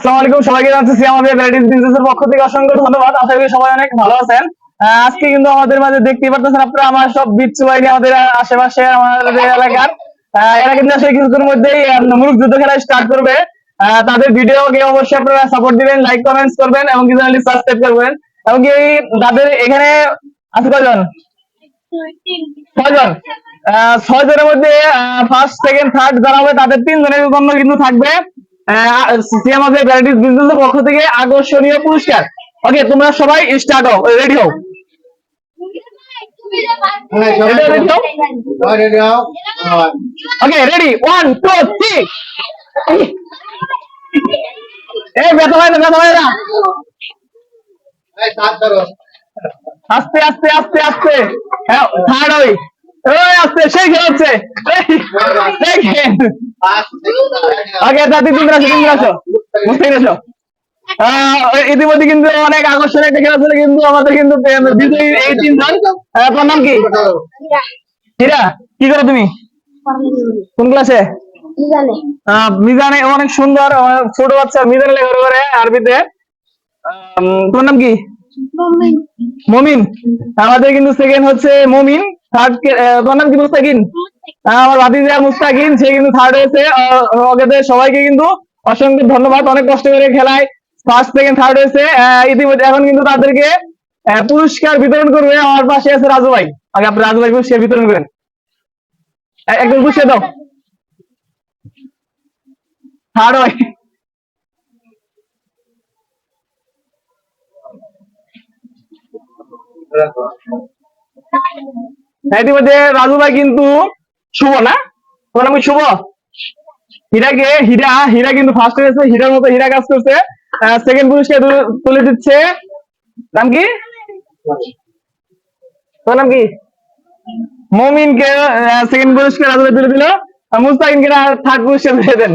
আসসালামু আলাইকুম, সবাইকে জানাচ্ছি আমাদের ভ্যারাইটিস বিজনেসের পক্ষ থেকে অসংখ্য ধন্যবাদ। আশা করি সবাই অনেক ভালো আছেন। আজকে কিন্তু আমাদের মাঝে দেখতেই পাচ্ছেন আপনারা আমার সব বিচ্ছু বাহিনী আমাদের আশেপাশে আমাদের এলাকার এরা কিন্তু আসলে কিছুদিনের মধ্যেই মুরুগ যুদ্ধ খেলা স্টার্ট করবে। তাদের ভিডিওকে অবশ্যই আপনারা সাপোর্ট দিবেন, লাইক কমেন্টস করবেন এবং কি চ্যানেলটি সাবস্ক্রাইব করবেন। এবং কি তাদের এখানে আছে কয়জন? 6 জন। 6 জনের মধ্যে ফার্স্ট সেকেন্ড থার্ড যারা হবে তাদের 3 জনের জন্য কিন্তু থাকবে আমাদের ভ্যারাইটিস বিজনেসের পক্ষ থেকে আকর্ষণীয় পুরস্কার। ওকে, তোমরা সবাই স্টার্ট হও, রেডি হও। ওকে, রেডি, 1 2 3। এই ব্যথা হয় না, আস্তে আস্তে আস্তে আস্তে। থার্ড হই, ওই আস্তে, সেই খেলা হচ্ছে। ওকে দাদি, তিন আসো, মুস্তাকিন আসো। ইতিমধ্যে কিন্তু অনেক আকর্ষণীয় একটা খেলা ছিল, কিন্তু আমাদের কিন্তু বিজয়ী এই 3 জন। তোমার নাম কি? হীরা। কি করো তুমি? কোন ক্লাসে? মিজানে। অনেক সুন্দর, ছোট বাচ্চা মিজানে লেখাপড়া করে আরবিতে। তোমার নাম কি? মমিন। আমাদের কিন্তু সেকেন্ড হচ্ছে মমিন, থার্ড তোমার নাম কি? মুস্তাকিন। আমার ভাতিজা মুস্তাকিন, সে কিন্তু থার্ড হয়েছে। ওকে সবাইকে কিন্তু অসংখ্য ধন্যবাদ, অনেক কষ্ট করে খেলায় ফার্স্ট সেকেন্ড থার্ড হয়েছে। ইতিমধ্যে এখন কিন্তু তাদেরকে পুরস্কার বিতরণ করবে। আমার পাশে আছে রাজু ভাই। আগে আপনি রাজু ভাই পুরস্কার বিতরণ করেন, একদম পুষিয়ে দাও। থার্ড হয়। ইতিমধ্যে রাজু ভাই কিন্তু শুভ না, তোমার নাম শুভ? হীরা কিন্তু ফার্স্ট হয়েছে, হীরার মতো হীরা কাজ করছে। সেকেন্ড পুরস্কার তুলে দিচ্ছে। নাম কি? তোর নাম কি? মমিনকে সেকেন্ড পুরস্কার রাজু ভাই তুলে দিল। মুস্তাকিনকে থার্ড পুরস্কার তুলে দেন।